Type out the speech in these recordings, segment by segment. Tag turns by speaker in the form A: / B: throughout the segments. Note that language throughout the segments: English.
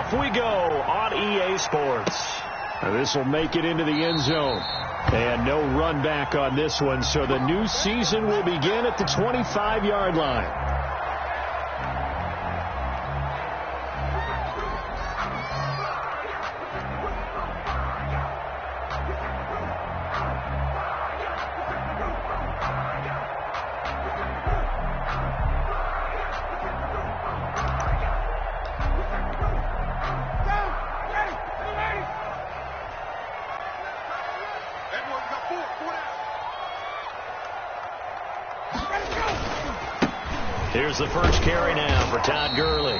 A: off we go on EA Sports. This will make it into the end zone. And no run back on this one, so the new season will begin at the 25-yard line. Here's the first carry now for Todd Gurley.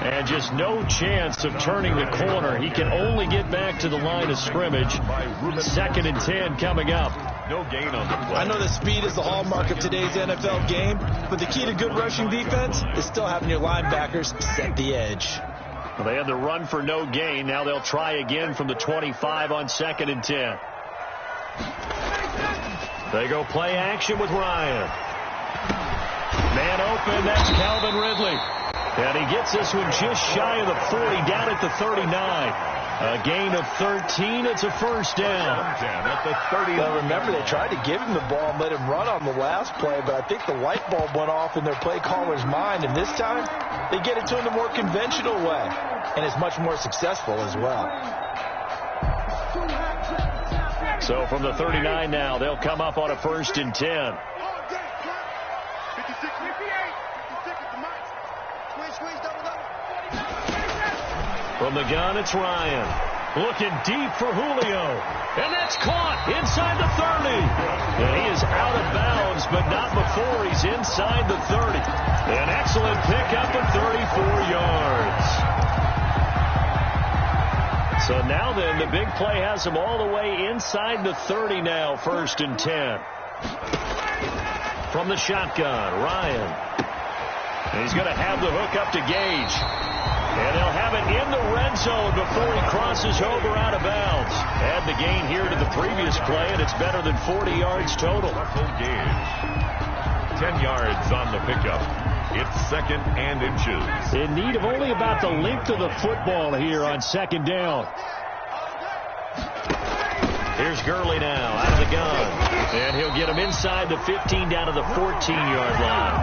A: And just no chance of turning the corner. He can only get back to the line of scrimmage. 2nd and 10 coming up.
B: No gain on the play.
C: I know that speed is the hallmark of today's NFL game, but the key to good rushing defense is still having your linebackers set the edge.
A: Well, they had the run for no gain. Now they'll try again from the 25 on 2nd and 10. They go play action with Ryan. Man open, that's Calvin Ridley. And he gets this one just shy of the 40, down at the 39. A gain of 13, it's a first down.
B: At the 30.
C: Well, remember, they tried to give him the ball and let him run on the last play, but I think the light bulb went off in their play caller's mind, and this time they get it to him the more conventional way, and it's much more successful as well.
A: So from the 39 now, they'll come up on a 1st and 10. From the gun, it's Ryan. Looking deep for Julio. And that's caught inside the 30. And he is out of bounds, but not before he's inside the 30. An excellent pickup of 34 yards. So now then, the big play has him all the way inside the 30 now, 1st and 10. From the shotgun, Ryan. And he's going to have the hook up to Gage. And they'll have it in the red zone before he crosses over out of bounds. Add the gain here to the previous play, and it's better than 40 yards total.
B: Gage. 10 yards on the pickup. It's 2nd and inches.
A: In need of only about the length of the football here on 2nd down. Here's Gurley now out of the gun. And he'll get him inside the 15 down to the 14-yard line.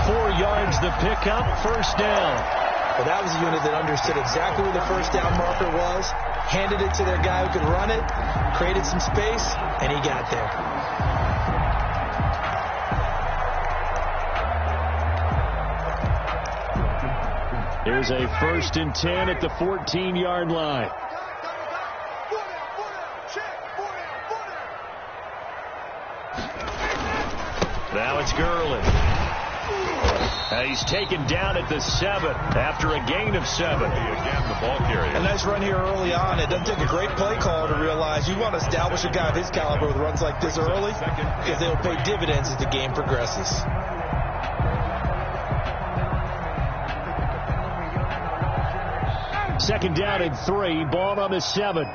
A: 4 yards the pickup, first down.
C: Well, that was a unit that understood exactly where the first down marker was, handed it to their guy who could run it, created some space, and he got there.
A: Here's a 1st and 10 at the 14-yard line. Now it's Gurley. He's taken down at the 7 after a gain of 7.
B: Again, the ball carrier.
C: A nice run here early on. It doesn't take a great play call to realize you want to establish a guy of his caliber with runs like this early because they'll pay dividends as the game progresses.
A: Second down and 3. Ball on the 7.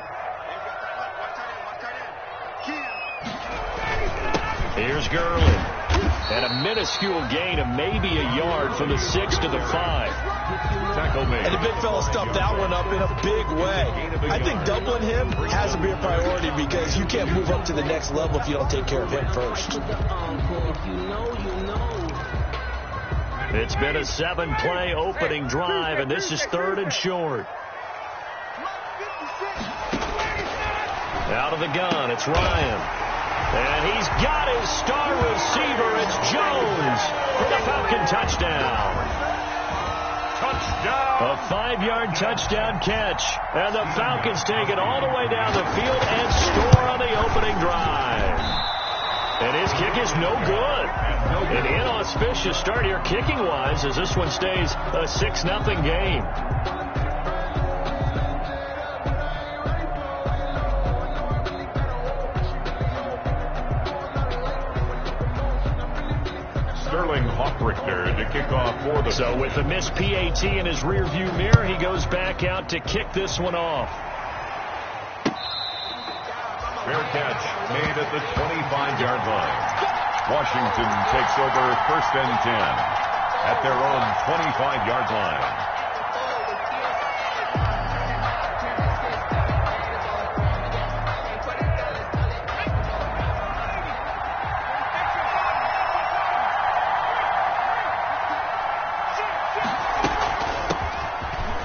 A: Here's Gurley. And a minuscule gain of maybe a yard from the 6 to the 5.
B: Tackle made.
C: And the big fella stuffed that one up in a big way. I think doubling him has to be a priority because you can't move up to the next level if you don't take care of him first.
A: It's been a 7-play opening drive, and this is 3rd and short. Out of the gun, it's Ryan. And he's got his star receiver. It's Jones for the Falcon touchdown.
B: Touchdown.
A: A 5-yard touchdown catch. And the Falcons take it all the way down the field and score on the opening drive. And his kick is no good. An inauspicious start here kicking-wise as this one stays a 6-0 game.
B: Richter to kick off for the...
A: So with the missed PAT in his rearview mirror, he goes back out to kick this one off.
B: Fair catch made at the 25-yard line. Washington takes over 1st and 10 at their own 25-yard line.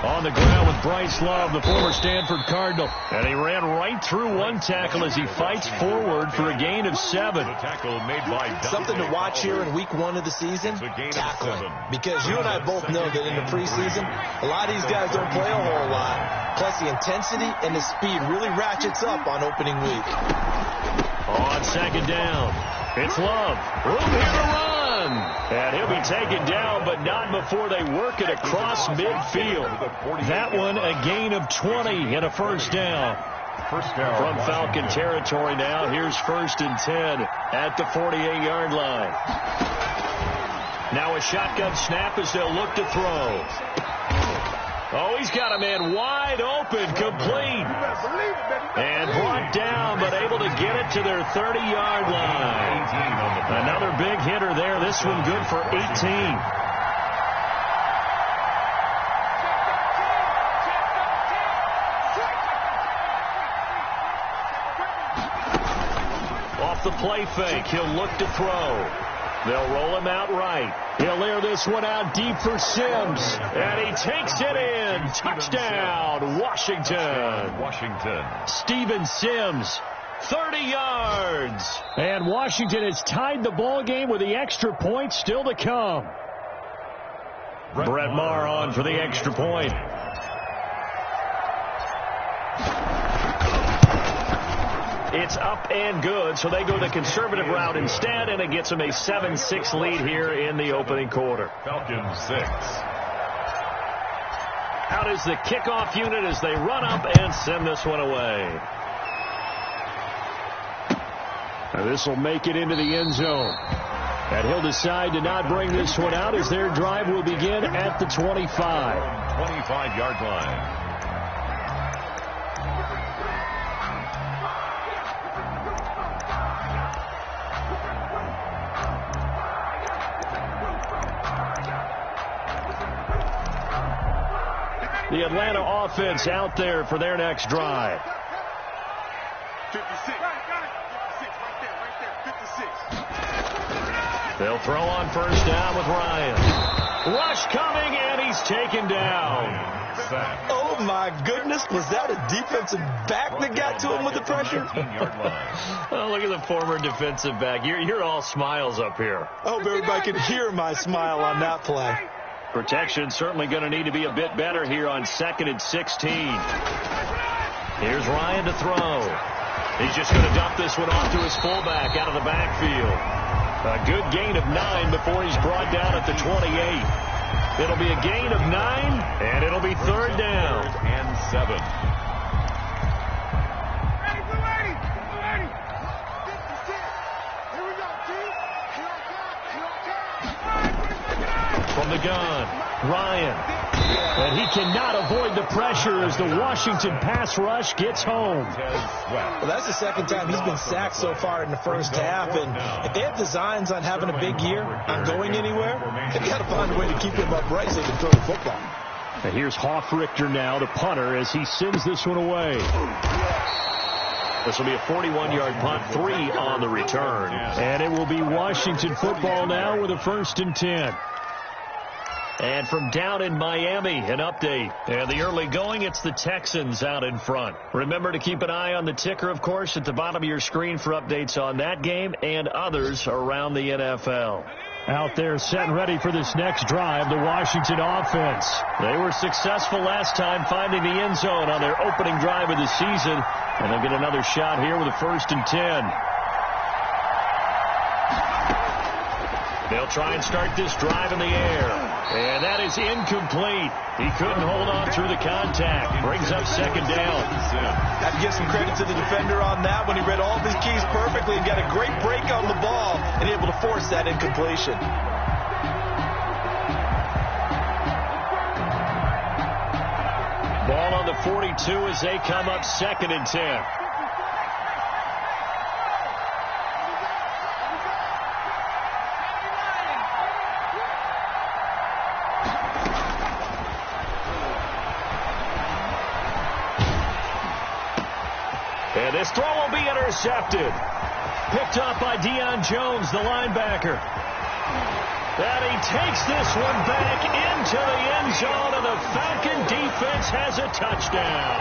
A: On the ground with Bryce Love, the former Stanford Cardinal. And he ran right through one tackle as he fights forward for a gain of 7.
B: Tackle made by
C: something to watch here in week 1 of the season, tackling. Because you and I both know that in the preseason, a lot of these guys don't play a whole lot. Plus the intensity and the speed really ratchets up on opening week.
A: On second down, it's Love. Room here to run. And he'll be taken down, but not before they work it across midfield. That one a gain of 20 and a first down. From Falcon territory now, here's 1st and 10 at the 48-yard line. Now a shotgun snap as they'll look to throw. Oh, he's got a man wide open, complete. And brought down, but able to get it to their 30-yard line. Another big hitter there. This one good for 18. Off the play fake, he'll look to throw. They'll roll him out right. He'll air this one out deep for Sims. And he takes it in. Touchdown, Washington. Steven Sims, 30 yards. And Washington has tied the ball game with the extra point still to come. Brett Maher on for the extra point. It's up and good, so they go the conservative route instead, and it gets them a 7-6 lead here in the opening quarter.
B: Falcons 6.
A: Out is the kickoff unit as they run up and send this one away. Now this will make it into the end zone. And he'll decide to not bring this one out as their drive will begin at the 25.
B: 25-yard line.
A: The Atlanta offense out there for their next drive.
D: 56.
A: They'll throw on first down with Ryan. Rush coming, and he's taken down.
C: Oh, my goodness. Was that a defensive back that got to him with the pressure?
A: Oh, look at the former defensive back. You're all smiles up here.
C: I hope everybody can hear my smile on that play.
A: Protection certainly going to need to be a bit better here on 2nd and 16. Here's Ryan to throw. He's just going to dump this one off to his fullback out of the backfield. A good gain of 9 before he's brought down at the 28. It'll be a gain of 9, and it'll be 3rd down.
B: And 7.
A: From the gun, Ryan. And he cannot avoid the pressure as the Washington pass rush gets home.
C: Well, that's the second time he's been sacked so far in the first half. And if they have designs on having a big year, on going anywhere, they've got to find a way to keep him upright so they can throw the football.
A: And here's Hoffrichter now, the punter, as he sends this one away. This will be a 41-yard punt, 3 on the return. And it will be Washington football now with a 1st and 10. And from down in Miami, an update. And the early going, it's the Texans out in front. Remember to keep an eye on the ticker, of course, at the bottom of your screen for updates on that game and others around the NFL. Out there set and ready for this next drive, the Washington offense. They were successful last time finding the end zone on their opening drive of the season. And they'll get another shot here with a 1st and 10. They'll try and start this drive in the air. And that is incomplete. He couldn't hold on through the contact. Brings up 2nd down.
C: Have to give some credit to the defender on that when he read all of his keys perfectly and got a great break on the ball and able to force that incompletion.
A: Ball on the 42 as they come up 2nd and 10. And this throw will be intercepted. Picked up by Deion Jones, the linebacker. And he takes this one back into the end zone, and the Falcon defense has a touchdown.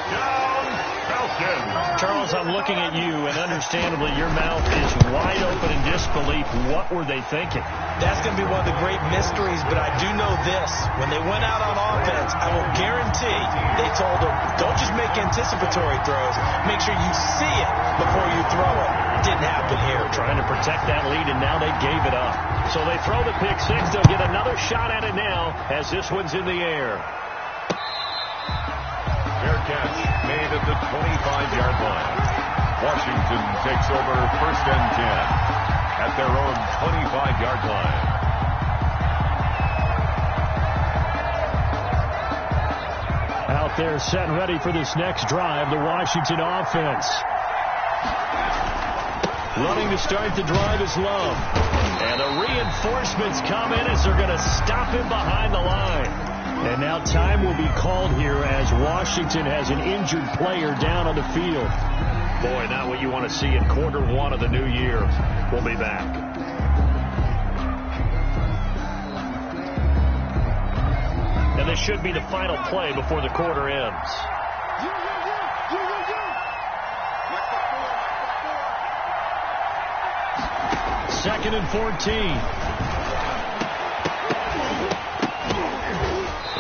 B: Touchdown, Falcons.
A: Charles, I'm looking at you, and understandably your mouth is wide open in disbelief. What were they thinking?
C: That's going to be one of the great mysteries, but I do know this. When they went out on offense, I will guarantee they told them, don't just make anticipatory throws. Make sure you see it before you throw it. Didn't happen here.
A: Trying to protect that lead, and now they gave it up. So they throw the pick six. They'll get another shot at it now as this one's in the air.
B: Fair catch made at the 25-yard line. Washington takes over 1st and 10 at their own 25-yard line.
A: Out there set and ready for this next drive, the Washington offense. Running to start the drive is Love. And the reinforcements come in as they're going to stop him behind the line. And now time will be called here as Washington has an injured player down on the field. Boy, not what you want to see in Q1 of the new year. We'll be back. And this should be the final play before the quarter ends. 2nd and 14.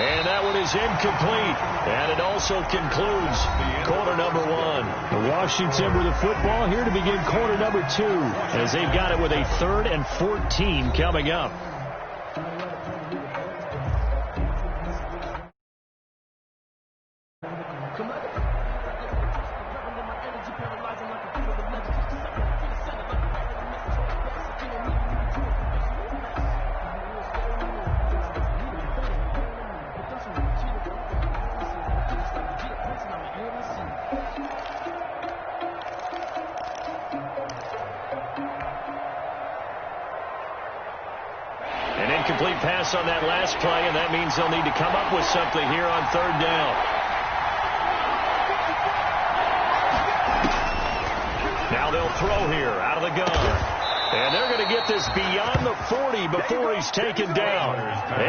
A: And that one is incomplete. And it also concludes quarter number 1. Washington with the football here to begin quarter number 2 as they've got it with a 3rd and 14 coming up. An incomplete pass on that last play, and that means they'll need to come up with something here on 3rd down. Now they'll throw here out of the gun. And they're going to get this beyond the 40 before he's taken down.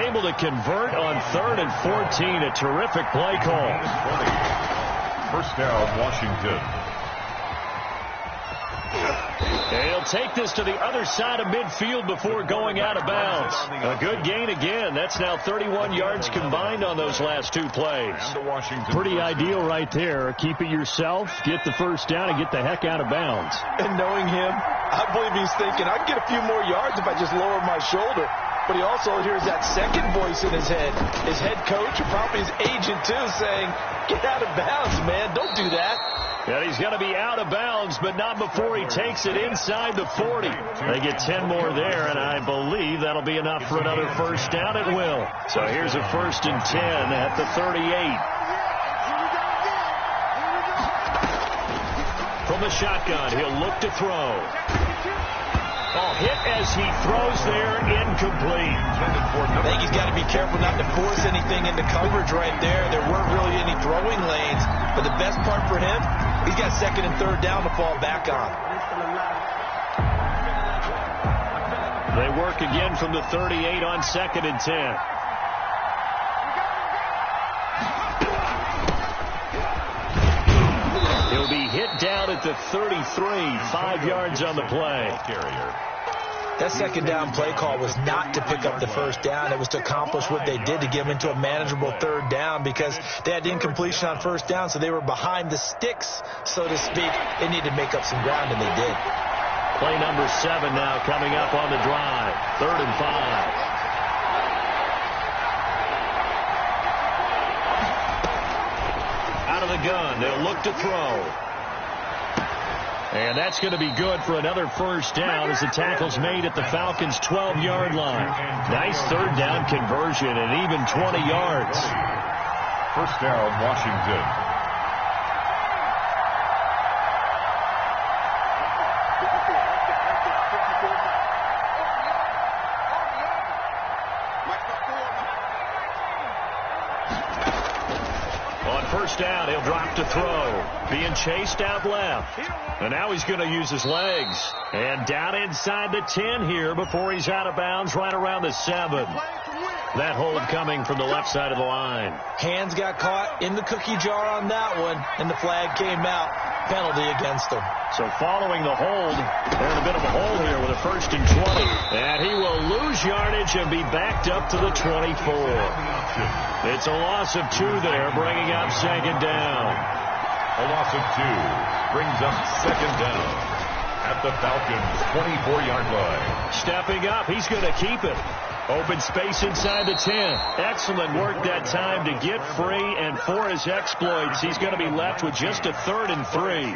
A: Able to convert on 3rd and 14. A terrific play call.
B: 1st down, Washington.
A: And he'll take this to the other side of midfield before going out of bounds. A good gain again. That's now 31 yards combined on those last 2 plays. Pretty ideal right there. Keep it yourself, get the 1st down, and get the heck out of bounds.
C: And knowing him, I believe he's thinking, I can get a few more yards if I just lower my shoulder. But he also hears that second voice in his head. His head coach, or probably his agent too, saying, get out of bounds, man. Don't do that.
A: And he's going to be out of bounds, but not before he takes it inside the 40. They get 10 more there, and I believe that'll be enough for another 1st down. It will. So here's a 1st and 10 at the 38. From the shotgun, he'll look to throw. Oh, hit as he throws there, incomplete.
C: I think he's got to be careful not to force anything into coverage right there. There weren't really any throwing lanes, but the best part for him, he's got 2nd and 3rd down to fall back on.
A: They work again from the 38 on 2nd and 10. He'll be hit down at the 33, 5 yards on the play.
C: That 2nd down play call was not to pick up the 1st down. It was to accomplish what they did, to get them into a manageable 3rd down, because they had incompletion on 1st down, so they were behind the sticks, so to speak. They needed to make up some ground, and they did.
A: Play number 7 now coming up on the drive. 3rd and 5. Out of the gun, they'll look to throw. And that's going to be good for another 1st down as the tackle's made at the Falcons' 12-yard line. Nice 3rd down conversion and even 20 yards.
B: 1st down, Washington.
A: first down. He'll drop to throw. Being chased out left. And now he's going to use his legs. And down inside the 10 here before he's out of bounds right around the 7. That hold coming from the left side of the line.
C: Hands got caught in the cookie jar on that one, and the flag came out. Penalty against him.
A: So following the hold, they're in a bit of a hole here with a 1st and 20. And he will lose yardage and be backed up to the 24. It's a loss of 2 there, bringing up 2nd down.
B: A loss of 2 brings up 2nd down at the Falcons' 24-yard line.
A: Stepping up, he's going to keep it. Open space inside the 10. Excellent work that time to get free, and for his exploits, he's going to be left with just a 3rd and 3.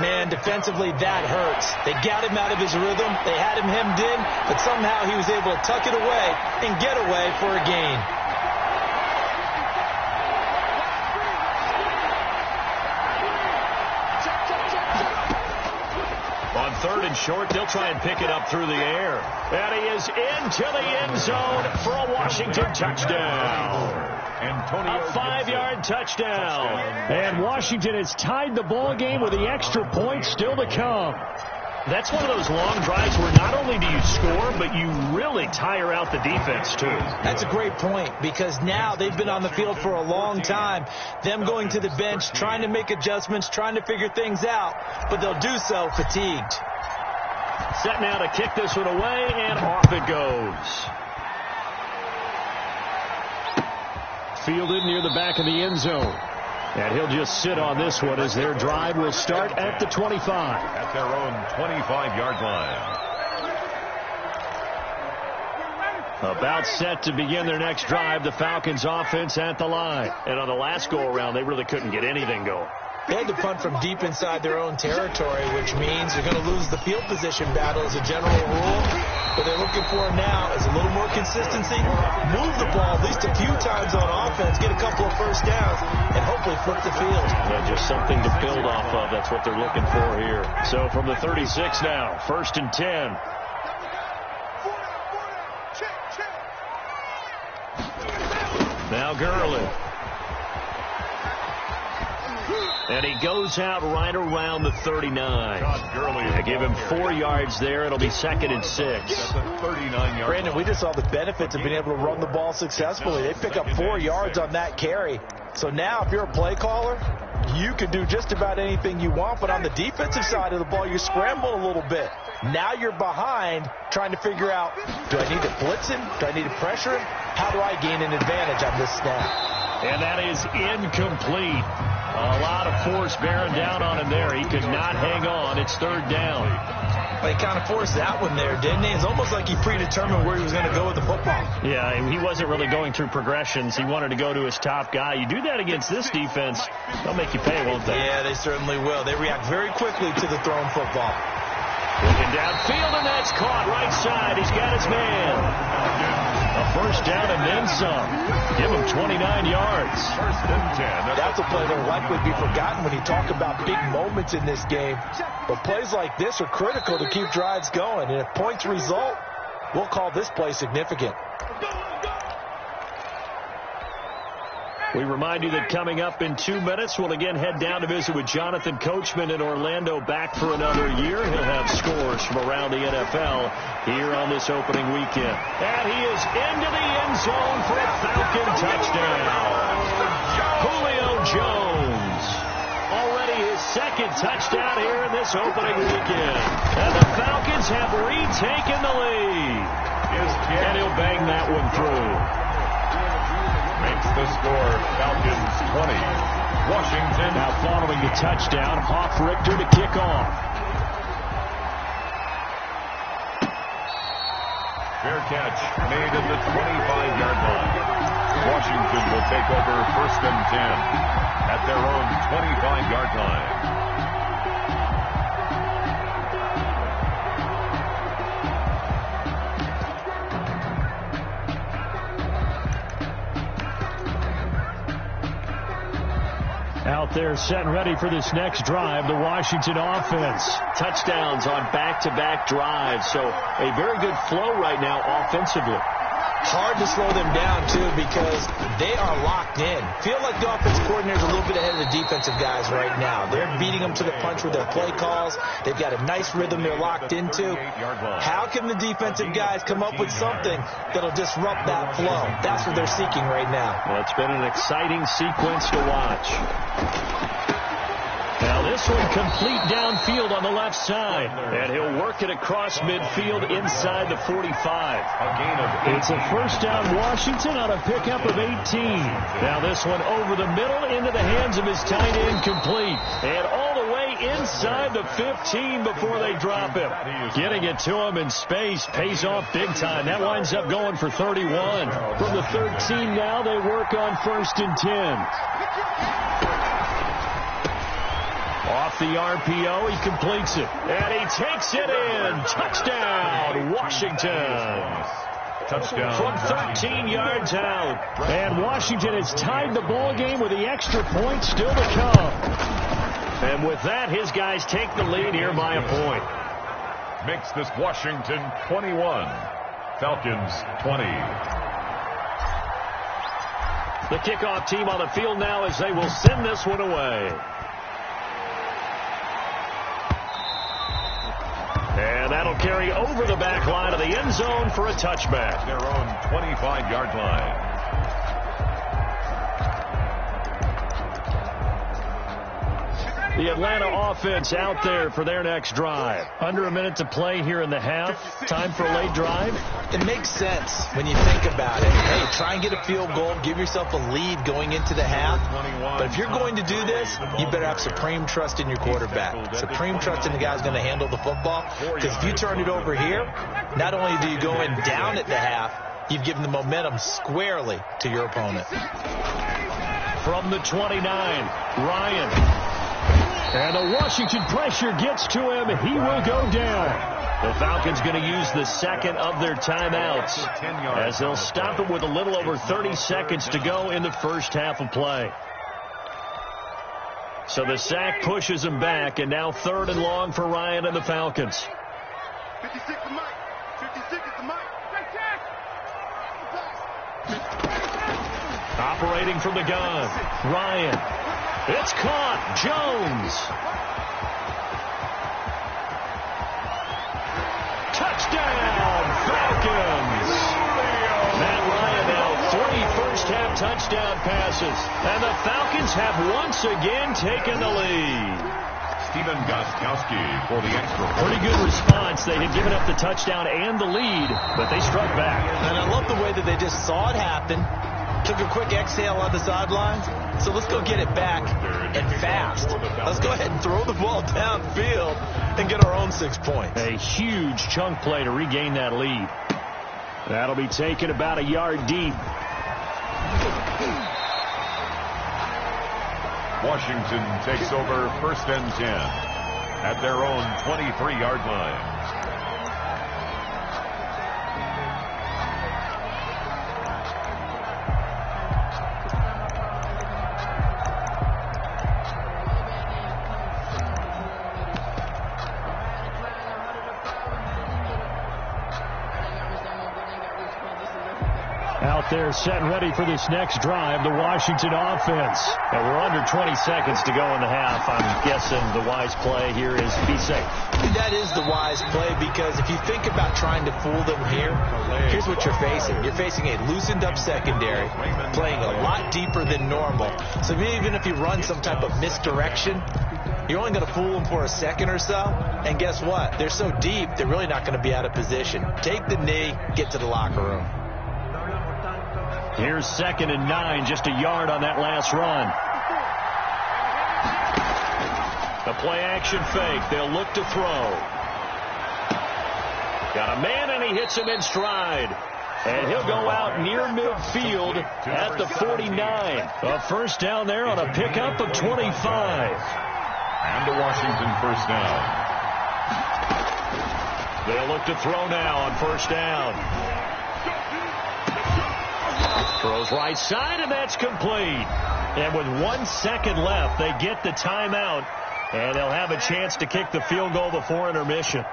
C: Man, defensively, that hurts. They got him out of his rhythm. They had him hemmed in, but somehow he was able to tuck it away and get away for a gain.
A: On 3rd and short, they'll try and pick it up through the air. And he is into the end zone for a Washington touchdown. A 5-yard touchdown. And Washington has tied the ball game with the extra point still to come. That's one of those long drives where not only do you score, but you really tire out the defense, too.
C: That's a great point, because now they've been on the field for a long time. Them going to the bench, trying to make adjustments, trying to figure things out, but they'll do so fatigued.
A: Set now to kick this one away, and off it goes. Fielded near the back of the end zone. And he'll just sit on this one as their drive will start at the 25.
B: At their own 25-yard line.
A: About set to begin their next drive, the Falcons offense at the line. And on the last go-around, they really couldn't get anything going.
C: They had to punt from deep inside their own territory, which means they're going to lose the field position battle as a general rule. What they're looking for now is a little more consistency, move the ball at least a few times on offense, get a couple of first downs, and hopefully flip the field.
A: Yeah, just something to build off of. That's what they're looking for here. So from the 36 now, 1st and 10. Now Gurley. And he goes out right around the 39. They give him 4 yards there. It'll be 2nd and 6.
B: That's a 39-yard.
C: Brandon, we just saw the benefits of being able to run the ball successfully. They pick up 4 yards on that carry. So now if you're a play caller, you can do just about anything you want. But on the defensive side of the ball, you're scrambling a little bit. Now you're behind trying to figure out, do I need to blitz him? Do I need to pressure him? How do I gain an advantage on this snap?
A: And that is incomplete. A lot of force bearing down on him there. He could not hang on. It's 3rd down.
C: Well, he kind of forced that one there, didn't he? It's almost like he predetermined where he was going to go with the football.
A: Yeah, he wasn't really going through progressions. He wanted to go to his top guy. You do that against this defense, they'll make you pay, won't they?
C: Yeah, they certainly will. They react very quickly to the thrown football.
A: Looking downfield, and that's caught right side. He's got his man. A first down and then some. Give him 29 yards.
B: 1st and 10.
C: That's a play that will likely be forgotten when you talk about big moments in this game. But plays like this are critical to keep drives going. And if points result, we'll call this play significant.
A: We remind you that coming up in 2 minutes, we'll again head down to visit with Jonathan Coachman in Orlando, back for another year. He'll have scores from around the NFL here on this opening weekend. And he is into the end zone for a Falcon touchdown. Julio Jones. Already his 2nd touchdown here in this opening weekend. And the Falcons have retaken the lead. And he'll bang that one through.
B: Makes the score Falcons 20. Washington.
A: Now following the touchdown, Hoff-Richter to kick off.
B: Fair catch made at the 25-yard line. Washington will take over 1st and 10 at their own 25-yard line.
A: Out there set and ready for this next drive, the Washington offense. Touchdowns on back-to-back drives, so a very good flow right now offensively.
C: Hard to slow them down, too, because they are locked in. Feel like the offensive coordinator is a little bit ahead of the defensive guys right now. They're beating them to the punch with their play calls. They've got a nice rhythm they're locked into. How can the defensive guys come up with something that'll disrupt that flow? That's what they're seeking right now.
A: Well, it's been an exciting sequence to watch. Now this one complete downfield on the left side. And he'll work it across midfield inside the 45. It's a first down Washington on a pickup of 18. Now this one over the middle into the hands of his tight end complete. And all the way inside the 15 before they drop him. Getting it to him in space pays off big time. That winds up going for 31. From the 13 now they work on 1st and 10. Off the RPO, he completes it. And he takes it in. Touchdown, Washington. Touchdown. From 13 yards out. And Washington has tied the ball game with the extra point still to come. And with that, his guys take the lead here by a point.
B: Makes this Washington 21. Falcons 20.
A: The kickoff team on the field now as they will send this one away. And that'll carry over the back line of the end zone for a touchback.
B: Their own 25-yard line.
A: The Atlanta offense out there for their next drive. Under a minute to play here in the half. Time for a late drive.
C: It makes sense when you think about it. Hey, try and get a field goal. Give yourself a lead going into the half. But if you're going to do this, you better have supreme trust in your quarterback. Supreme trust in the guy who's going to handle the football. Because if you turn it over here, not only do you go in down at the half, you've given the momentum squarely to your opponent.
A: From the 29, Ryan. And the Washington pressure gets to him. He will go down. The Falcons going to use the second of their timeouts as they'll stop it with a little over 30 seconds to go in the first half of play. So the sack pushes him back, and now 3rd and long for Ryan and the Falcons.
D: 56 to Mike. 56 to Mike.
A: Operating from the gun, Ryan. It's caught. Jones. Touchdown, Falcons. Matt Ryan now 3 first-half touchdown passes. And the Falcons have once again taken the lead.
B: Stephen Gostkowski for the extra point.
A: Pretty good response. They had given up the touchdown and the lead, but they struck back.
C: And I love the way that they just saw it happen. Took a quick exhale on the sidelines. So let's go get it back and fast. Let's go ahead and throw the ball downfield and get our own 6 points.
A: A huge chunk play to regain that lead. That'll be taken about a yard deep.
B: Washington takes over 1st and 10 at their own 23-yard line.
A: Out there set and ready for this next drive, the Washington offense. And we're under 20 seconds to go in the half. I'm guessing the wise play here is be safe.
C: That is the wise play, because if you think about trying to fool them here, here's what you're facing. You're facing a loosened up secondary, playing a lot deeper than normal. So even if you run some type of misdirection, you're only going to fool them for a second or so. And guess what? They're so deep, they're really not going to be out of position. Take the knee, get to the locker room.
A: Here's 2nd and 9, just a yard on that last run. The play-action fake. They'll look to throw. Got a man, and he hits him in stride. And he'll go out near midfield at the 49. A first down there on a pickup of 25.
B: And a Washington first down.
A: They'll look to throw now on first down. Throws right side, and that's complete. And with 1 second left, they get the timeout, and they'll have a chance to kick the field goal before intermission.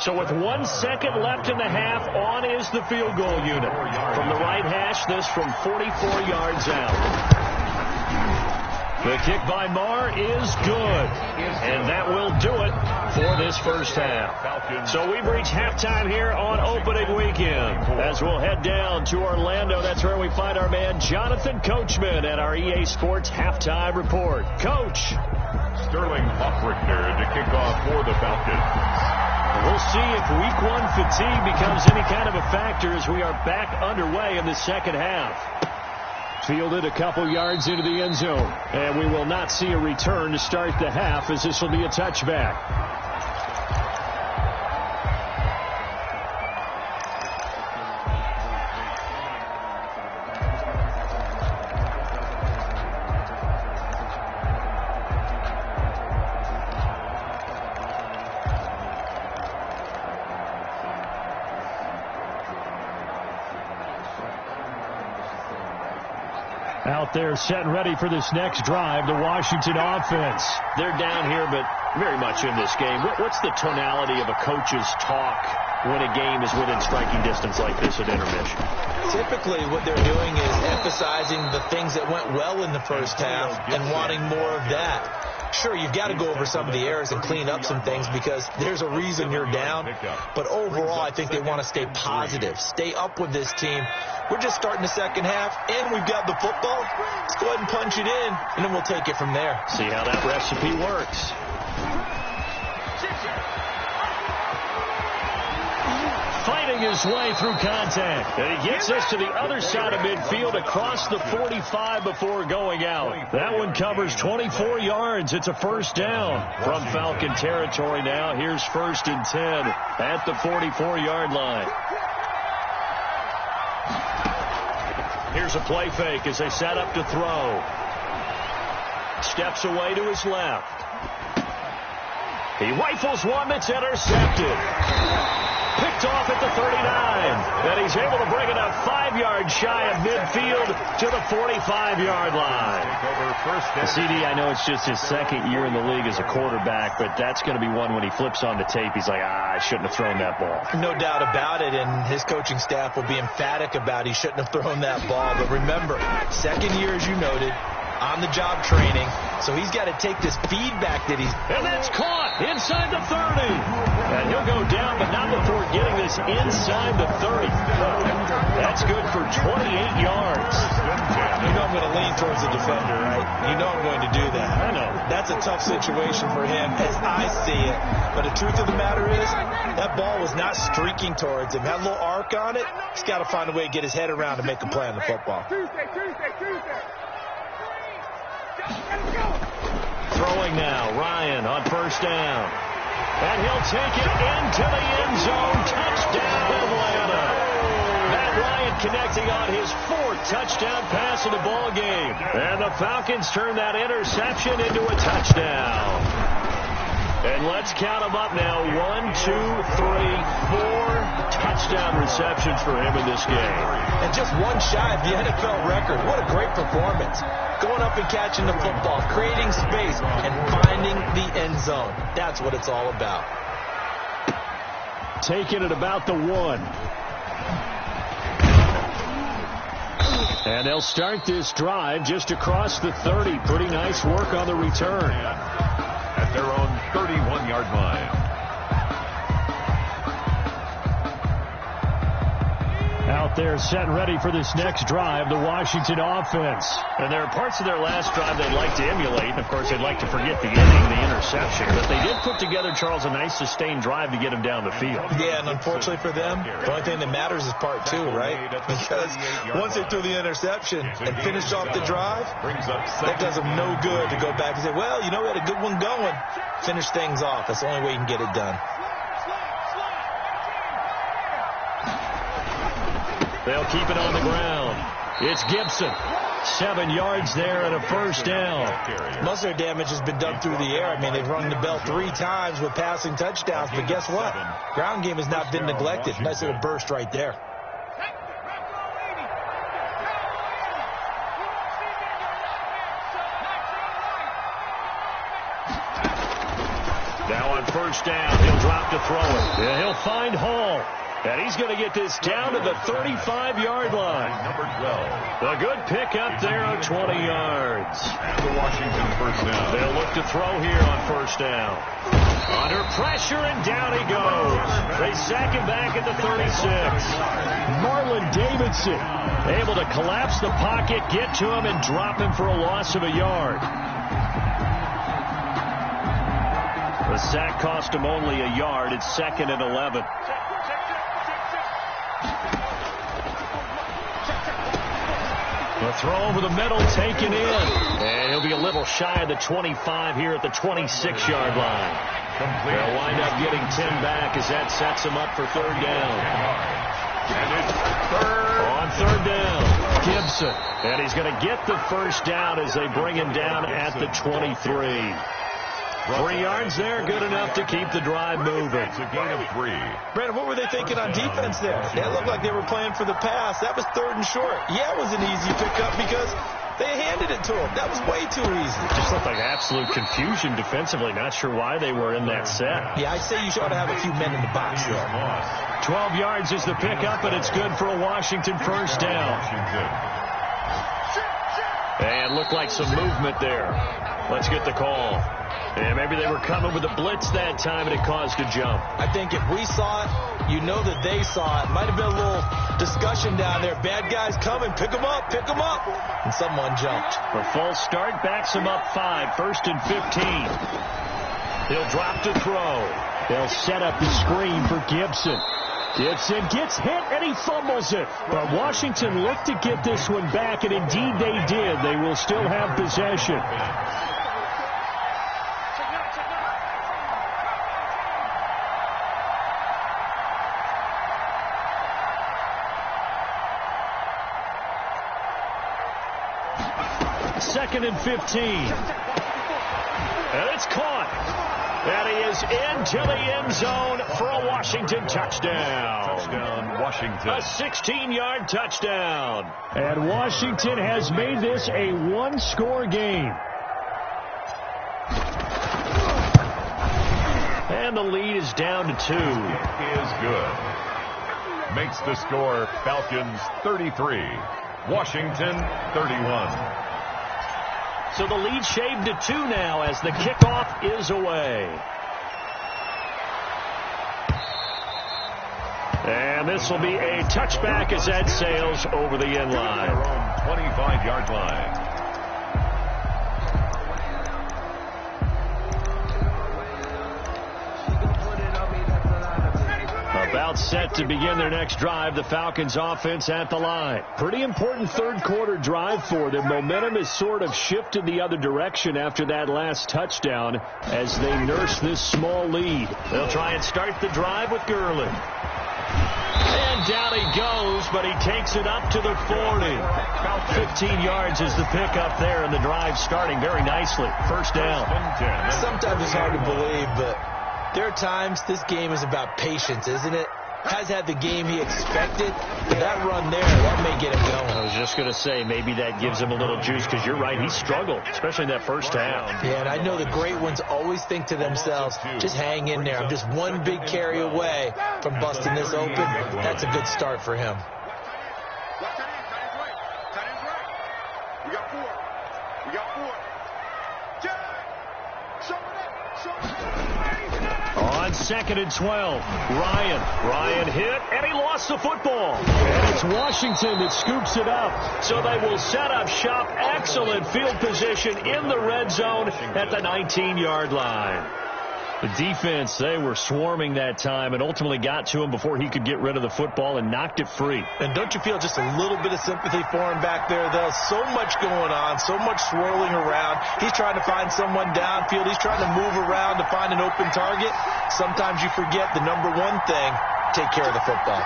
A: So with 1 second left in the half, on is the field goal unit. From the right hash, this from 44 yards out. The kick by Marr is good. And that will do it for this first half. So we've reached halftime here on opening weekend. As we'll head down to Orlando, that's where we find our man Jonathan Coachman at our EA Sports Halftime Report. Coach.
B: Sterling Hoffrichter to kick off for the Falcons.
A: We'll see if week one fatigue becomes any kind of a factor as we are back underway in the second half. Fielded a couple yards into the end zone. And we will not see a return to start the half as this will be a touchback. Out there set and ready for this next drive, the Washington offense. They're down here, but very much in this game. What's the tonality of a coach's talk when a game is within striking distance like this at intermission?
C: Typically, what they're doing is emphasizing the things that went well in the first half and wanting more of that. Sure, you've got to go over some of the errors and clean up some things because there's a reason you're down. But overall, I think they want to stay positive, stay up with this team. We're just starting the second half, and we've got the football. Let's go ahead and punch it in, and then we'll take it from there.
A: See how that recipe works. Fighting his way through contact. And he gets us to the other side of midfield across the 45 before going out. That one covers 24 yards. It's a first down from Falcon territory now. Here's 1st and 10 at the 44-yard line. Here's a play fake as they set up to throw. Steps away to his left. He rifles one that's intercepted. Picked off at the 39. And he's able to bring it up 5 yards shy of midfield to the 45-yard line. CD, I know it's just his second year in the league as a quarterback, but that's going to be one when he flips on the tape. He's like, I shouldn't have thrown that ball.
C: No doubt about it, and his coaching staff will be emphatic about he shouldn't have thrown that ball. But remember, second year, as you noted, on-the-job training, so he's got to take this feedback that he's...
A: And that's caught inside the 30. And he'll go down, but not before getting this inside the 30. That's good for 28 yards.
C: You know I'm going to lean towards the defender, right? You know I'm going to do that.
A: I know.
C: That's a tough situation for him as I see it. But the truth of the matter is, that ball was not streaking towards him. Had a little arc on it. He's got to find a way to get his head around to make a play on the football.
A: Throwing now, Ryan on first down. And he'll take it into the end zone. Touchdown, Atlanta. Matt Ryan connecting on his 4th touchdown pass of the ball game. And the Falcons turn that interception into a touchdown. And let's count them up now. 1, 2, 3, 4 touchdown receptions for him in this game.
C: And just one shy of the NFL record. What a great performance. Going up and catching the football, creating space, and finding the end zone. That's what it's all about.
A: Taking it about the 1. And they'll start this drive just across the 30. Pretty nice work on the return.
B: At their own 31-yard line.
A: Out there set and ready for this next drive, the Washington offense. And there are parts of their last drive they'd like to emulate. And, of course, they'd like to forget the inning, the interception. But they did put together, Charles, a nice sustained drive to get him down the field.
C: Yeah, and unfortunately for them, the only thing that matters is part 2, right? Because once they threw the interception and finished off the drive, that does them no good to go back and say, well, you know, we had a good one going. Finish things off. That's the only way you can get it done.
A: They'll keep it on the ground. It's Gibson. 7 yards there and a first down.
C: Most of their damage has been done through the air. I mean, they've rung the bell 3 times with passing touchdowns, but guess what? Ground game has not been neglected. Nice little burst right there.
A: Now On first down, he'll drop to throw it. Yeah, he'll find Hall. And he's going to get this down to the 35-yard line.
B: Number 12.
A: A good pickup there of 20 yards.
B: And the Washington first down.
A: They'll look to throw here on first down. Under pressure, and down he goes. They sack him back at the 36. Marlon Davidson able to collapse the pocket, get to him, and drop him for a loss of a yard. The sack cost him only a yard. It's 2nd and 11. The throw over the middle, taken in. And he'll be a little shy of the 25 here at the 26-yard line. They'll wind up getting 10 back as that sets him up for third down.
B: And it's third.
A: On third down, Gibson. And he's going to get the first down as they bring him down at the 23. 3 yards there, good enough to keep the drive moving.
B: It's a gain of 3.
C: Brandon, what were they thinking on defense there? It looked like they were playing for the pass. That was 3rd and short. Yeah, it was an easy pickup because they handed it to him. That was way too easy.
A: Just looked like absolute confusion defensively. Not sure why they were in that set.
C: Yeah, I say you ought to have a few men in the box there.
A: 12 yards is the pickup, and it's good for a Washington first down. And looked like some movement there. Let's get the call. And maybe they were coming with a blitz that time, and it caused a jump.
C: I think if we saw it, you know that they saw it. Might have been a little discussion down there. Bad guys coming. Pick them up. Pick them up. And someone jumped.
A: The false start backs him up 5. 1st and 15. He'll drop to throw. They'll set up the screen for Gibson. Gibson gets hit, and he fumbles it. But Washington looked to get this one back, and indeed they did. They will still have possession. Second and 15. And it's caught. And he is into the end zone for a Washington touchdown.
B: Touchdown, Washington.
A: A 16-yard touchdown. And Washington has made this a one-score game. And the lead is down to 2.
B: It is good. Makes the score Falcons 33. Washington 31.
A: So the lead shaved to 2 now as the kickoff is away. And this will be a touchback as that sails over the end line.
B: Their own 25-yard line.
A: About set to begin their next drive. The Falcons offense at the line. Pretty important third quarter drive for them. Momentum has sort of shifted the other direction after that last touchdown as they nurse this small lead. They'll try and start the drive with Gurley. And down he goes, but he takes it up to the 40. 15 yards is the pickup there, and the drive starting very nicely. First down.
C: Sometimes it's hard to believe, but there are times this game is about patience, isn't it? Has had the game he expected. That run there, that may get him going.
A: I was just going to say, maybe that gives him a little juice, because you're right, he struggled, especially in that first half.
C: Yeah, and I know the great ones always think to themselves, just hang in there. I'm just one big carry away from busting this open. That's a good start for him.
D: We got 4. We got 4.
A: On 2nd and 12, Ryan hit, and he lost the football. And it's Washington that scoops it up. So they will set up shop. Excellent field position in the red zone at the 19-yard line. The defense, they were swarming that time and ultimately got to him before he could get rid of the football and knocked it free.
C: And don't you feel just a little bit of sympathy for him back there, though? So much going on, so much swirling around. He's trying to find someone downfield. He's trying to move around to find an open target. Sometimes you forget the number one thing, take care of the football.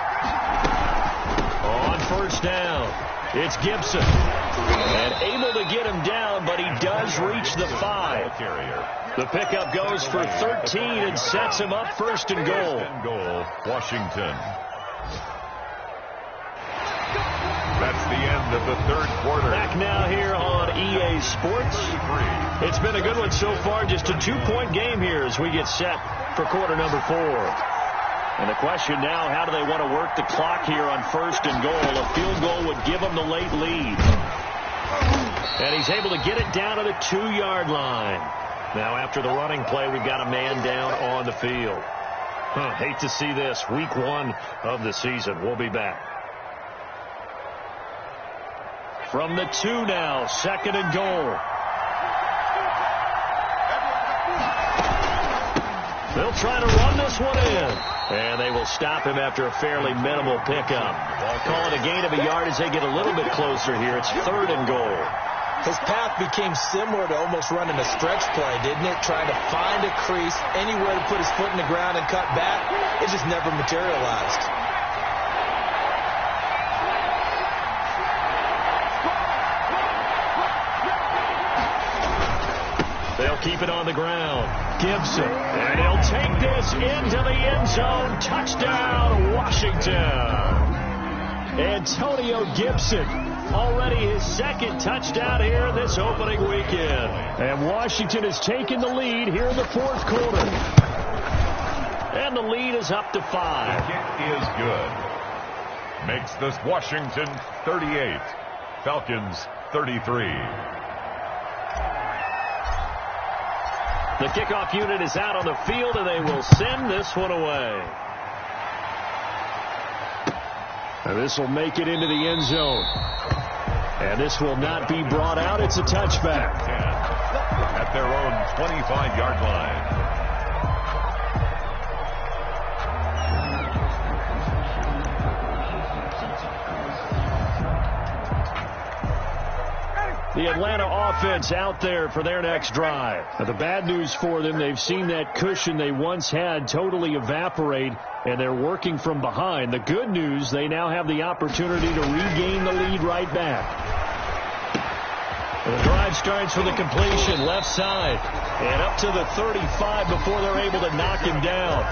A: On first down, it's Gibson. And able to get him down, but he does reach the 5. The pickup goes for 13 and sets him up 1st and goal.
B: Washington. That's the end of the third quarter.
A: Back now here on EA Sports. It's been a good one so far. Just a 2-point game here as we get set for quarter number 4. And the question now, how do they want to work the clock here on 1st and goal? A field goal would give them the late lead. And he's able to get it down to the 2-yard line. Now after the running play, we've got a man down on the field. Hate to see this. Week 1 of the season. We'll be back. From the 2 now, 2nd and goal. They'll try to run this one in. And they will stop him after a fairly minimal pickup. Call it a gain of a yard as they get a little bit closer here. It's 3rd and goal.
C: His path became similar to almost running a stretch play, didn't it? Trying to find a crease, anywhere to put his foot in the ground and cut back. It just never materialized.
A: They'll keep it on the ground. Gibson. And he'll take this into the end zone. Touchdown, Washington. Antonio Gibson. Already his 2nd touchdown here this opening weekend. And Washington has taken the lead here in the 4th quarter. And the lead is up to 5.
B: The kick is good. Makes this Washington 38. Falcons 33.
A: The kickoff unit is out on the field, and they will send this one away. And this will make it into the end zone. And this will not be brought out. It's a touchback.
B: At their own 25-yard line.
A: The Atlanta offense out there for their next drive. Now, the bad news for them, they've seen that cushion they once had totally evaporate, and they're working from behind. The good news, they now have the opportunity to regain the lead right back. The drive starts with a completion left side and up to the 35 before they're able to knock him down.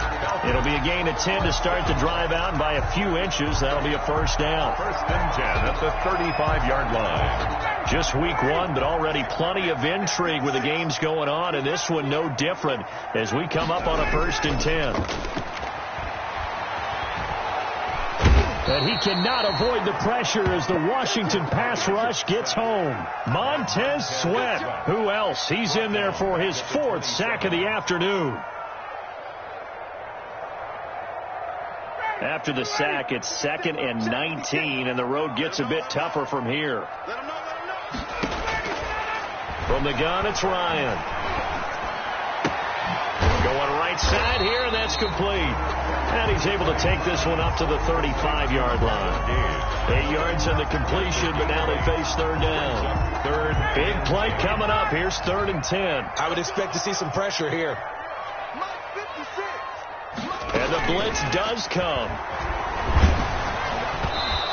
A: It'll be a gain of 10 to start the drive out, and by a few inches, that'll be a 1st down.
B: 1st and 10 at the 35-yard line.
A: Just week 1, but already plenty of intrigue with the games going on, and this one no different as we come up on a 1st and 10. And he cannot avoid the pressure as the Washington pass rush gets home. Montez Sweat. Who else? He's in there for his 4th sack of the afternoon. After the sack, it's 2nd and 19, and the road gets a bit tougher from here. From the gun, it's Ryan. Going right side here, and that's complete. And he's able to take this one up to the 35-yard line. 8 yards on the completion, but now they face 3rd down. Big play coming up. Here's 3rd and 10.
C: I would expect to see some pressure here.
A: And the blitz does come.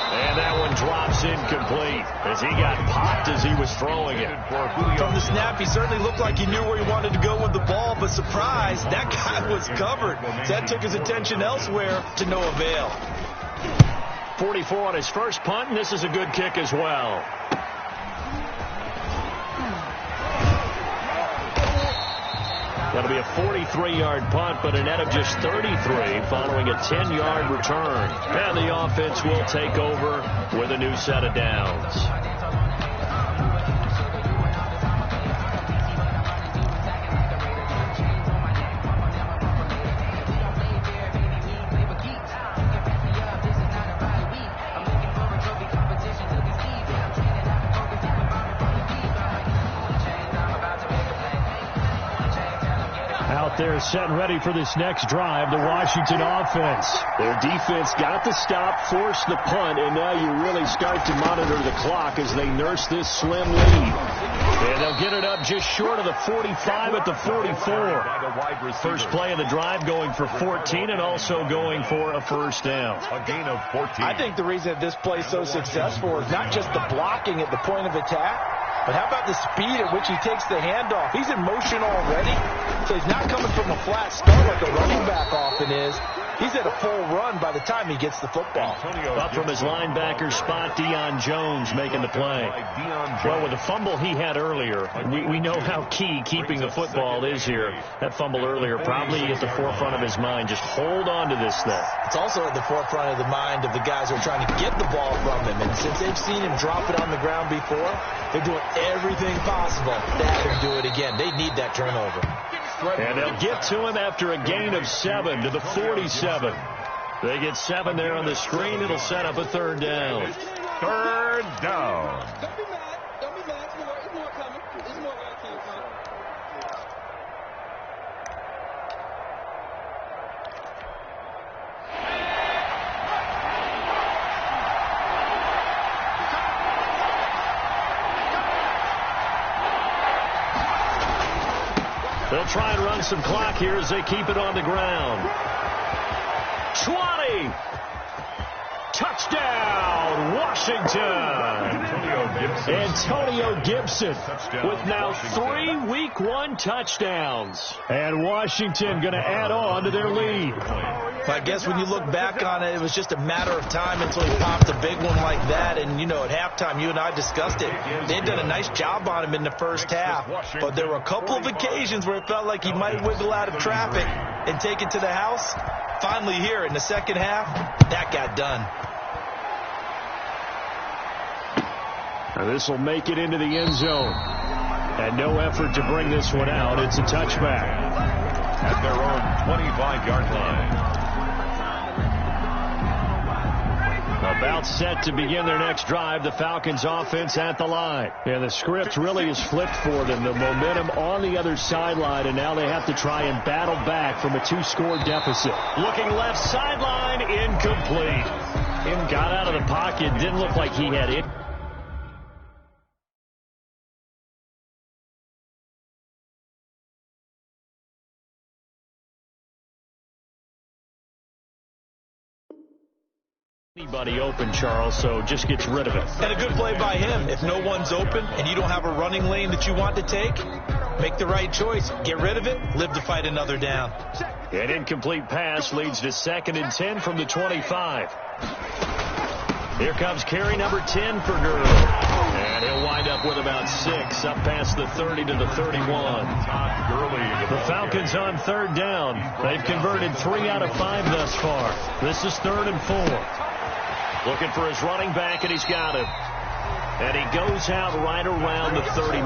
A: And that one drops incomplete as he got popped as he was throwing it.
C: From the snap, he certainly looked like he knew where he wanted to go with the ball, but surprise, that guy was covered. So that took his attention elsewhere to no avail.
A: 44 on his first punt, and this is a good kick as well. That'll be a 43-yard punt, but a net of just 33 following a 10-yard return. And the offense will take over with a new set of downs. They're set and ready for this next drive, the Washington offense. Their defense got the stop, forced the punt, and now you really start to monitor the clock as they nurse this slim lead. And they'll get it up just short of the 45 at the 44. First play of the drive going for 14 and also going for a 1st down.
B: A gain of 14.
C: I think the reason that this play is so successful is not just the blocking at the point of attack, but how about the speed at which he takes the handoff? He's in motion already, so he's not coming from a flat start like a running back often is. He's at a full run by the time he gets the football.
A: Up from his linebacker spot, Deion Jones making the play. Well, with the fumble he had earlier, we know how key keeping the football is here. That fumble earlier probably at the forefront of his mind. Just hold on to this thing.
C: It's also at the forefront of the mind of the guys who are trying to get the ball from him. And since they've seen him drop it on the ground before, they're doing everything possible to have him do it again. They need that turnover.
A: And they'll get to him after a gain of 7 to the 47. They get 7 there on the screen. It'll set up a third down.
B: Third down.
E: Don't be mad. Don't be mad. It's more coming. It's more coming.
A: They'll try and run some clock here as they keep it on the ground. 20. Touchdown, Washington. Antonio Gibson with now 3 Week 1 touchdowns. And Washington going to add on to their lead.
C: I guess when you look back on it, it was just a matter of time until he popped a big one like that. And, you know, at halftime, you and I discussed it. They'd done a nice job on him in the first half. But there were a couple of occasions where it felt like he might wiggle out of traffic and take it to the house. Finally here in the second half, that got done.
A: Now this will make it into the end zone. And no effort to bring this one out. It's a touchback.
B: At their own 25-yard line.
A: About set to begin their next drive, the Falcons offense at the line. And the script really is flipped for them. The momentum on the other sideline, and now they have to try and battle back from a 2-score deficit. Looking left sideline, incomplete. Got out of the pocket, didn't look like he had it. Anybody open, Charles, so just gets rid of it.
C: And a good play by him. If no one's open and you don't have a running lane that you want to take, make the right choice. Get rid of it, live to fight another down.
A: An incomplete pass leads to 2nd and 10 from the 25. Here comes carry number 10 for Gurley. And he'll wind up with about 6 up past the 30 to the 31. The Falcons on 3rd down. They've converted 3 out of 5 thus far. This is 3rd and 4. Looking for his running back, and he's got him. And he goes out right around the 39.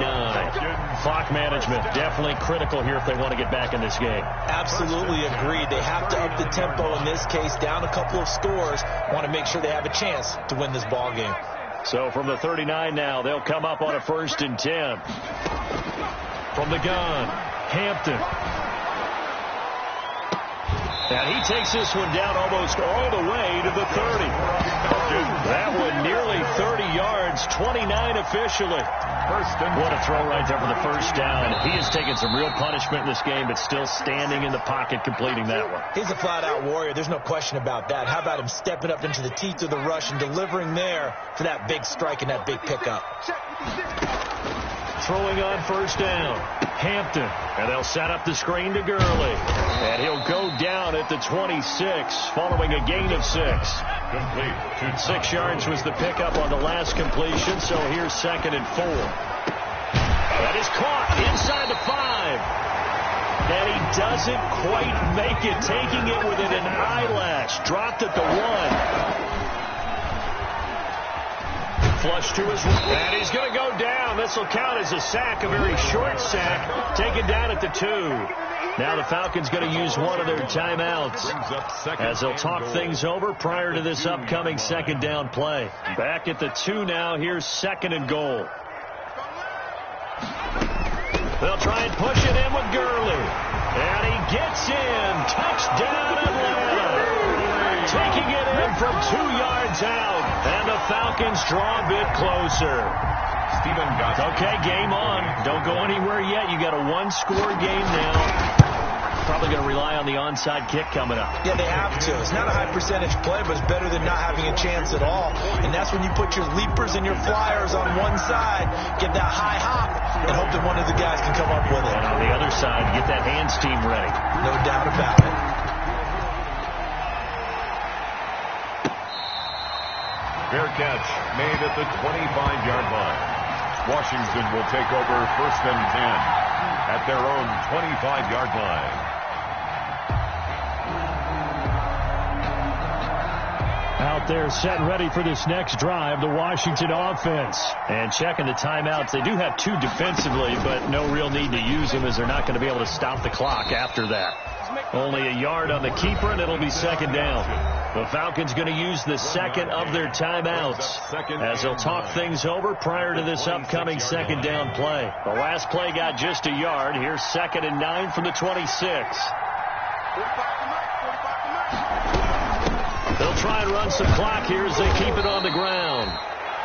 A: Clock management definitely critical here if they want to get back in this game.
C: Absolutely agreed. They have to up the tempo in this case, down a couple of scores. Want to make sure they have a chance to win this ball game.
A: So from the 39 now, they'll come up on a 1st and 10. From the gun, Hampton. And he takes this one down almost all the way to the 30. That one nearly 30 yards, 29 officially. What a throw right there for the first down. He has taken some real punishment in this game, but still standing in the pocket completing that one.
C: He's a flat-out warrior. There's no question about that. How about him stepping up into the teeth of the rush and delivering there for that big strike and that big pickup.
A: Throwing on 1st down, Hampton. And they'll set up the screen to Gurley. And he'll go down at the 26 following a gain of 6.
B: Complete.
A: 6 yards was the pickup on the last completion, so here's 2nd and 4. That is caught inside the 5. And he doesn't quite make it, taking it within an eyelash. Dropped at the 1. Flush to his right, and he's going to go down. This will count as a sack, a very short sack, taken down at the 2. Now the Falcons going to use one of their timeouts as they'll talk things over prior to this upcoming 2nd down play. Back at the 2 now. Here's 2nd and goal. They'll try and push it in with Gurley. And he gets in. Touchdown Atlanta. Taking it in from 2 yards out. And the Falcons draw a bit closer. Okay, game on. Don't go anywhere yet. You got a 1-score game now. Probably going to rely on the onside kick coming up.
C: Yeah, they have to. It's not a high percentage play, but it's better than not having a chance at all. And that's when you put your leapers and your flyers on one side, get that high hop, and hope that one of the guys can come up with it.
A: And on the other side, get that hands team ready.
C: No doubt about it.
B: Fair catch made at the 25-yard line. Washington will take over 1st and 10 at their own 25-yard line.
A: Out there set and ready for this next drive, the Washington offense. And checking the timeouts. They do have 2 defensively, but no real need to use them as they're not going to be able to stop the clock after that. Only a yard on the keeper, and it'll be 2nd down. The Falcons going to use the 2nd of their timeouts as they'll talk things over prior to this upcoming 2nd down play. The last play got just a yard. Here's 2nd and 9 from the 26. They'll try and run some clock here as they keep it on the ground.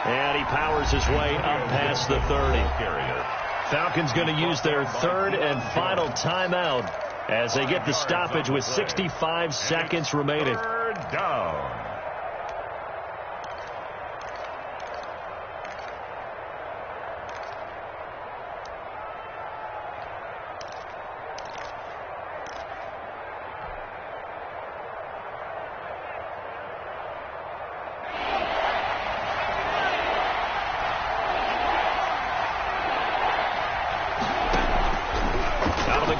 A: And he powers his way up past the 30. Falcons going to use their 3rd and final timeout as they get the stoppage with 65 seconds remaining.
B: 3rd down.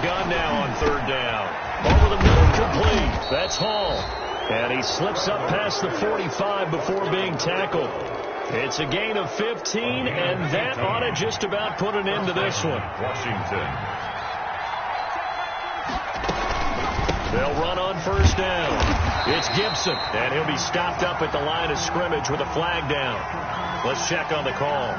A: Gun now on 3rd down. Over the middle, complete. That's Hall. And he slips up past the 45 before being tackled. It's a gain of 15, and that ought to just about put an end to this one.
B: Washington.
A: They'll run on 1st down. It's Gibson, and he'll be stopped up at the line of scrimmage with a flag down. Let's check on the call.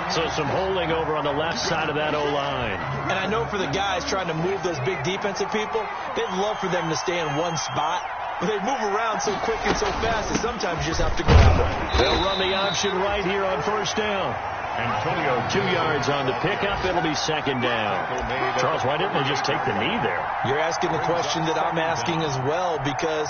A: So some holding over on the left side of that O-line.
C: And I know for the guys trying to move those big defensive people, they'd love for them to stay in one spot. But they move around so quick and so fast that sometimes you just have to grab them.
A: They'll run the option right here on 1st down.
B: Antonio,
A: 2 yards on the pickup. It'll be 2nd down. Charles, why didn't they just take the knee there?
C: You're asking the question that I'm asking as well, because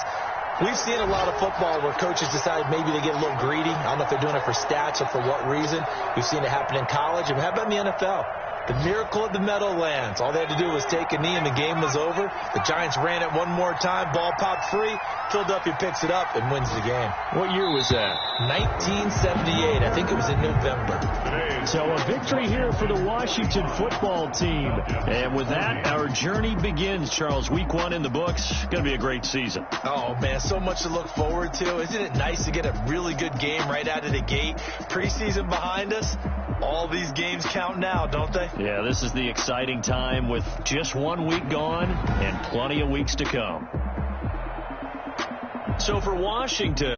C: we've seen a lot of football where coaches decide maybe they get a little greedy. I don't know if they're doing it for stats or for what reason. We've seen it happen in college. And how about in the NFL? The miracle of the Meadowlands. All they had to do was take a knee and the game was over. The Giants ran it one more time. Ball popped free. Philadelphia picks it up and wins the game.
A: What year was that?
C: 1978. I think it was in November.
A: So a victory here for the Washington football team. And with that, our journey begins, Charles. Week 1 in the books. Going to be a great season.
C: Oh, man, so much to look forward to. Isn't it nice to get a really good game right out of the gate? Preseason behind us. All these games count now, don't they?
A: Yeah, this is the exciting time with just 1 week gone and plenty of weeks to come. So for Washington,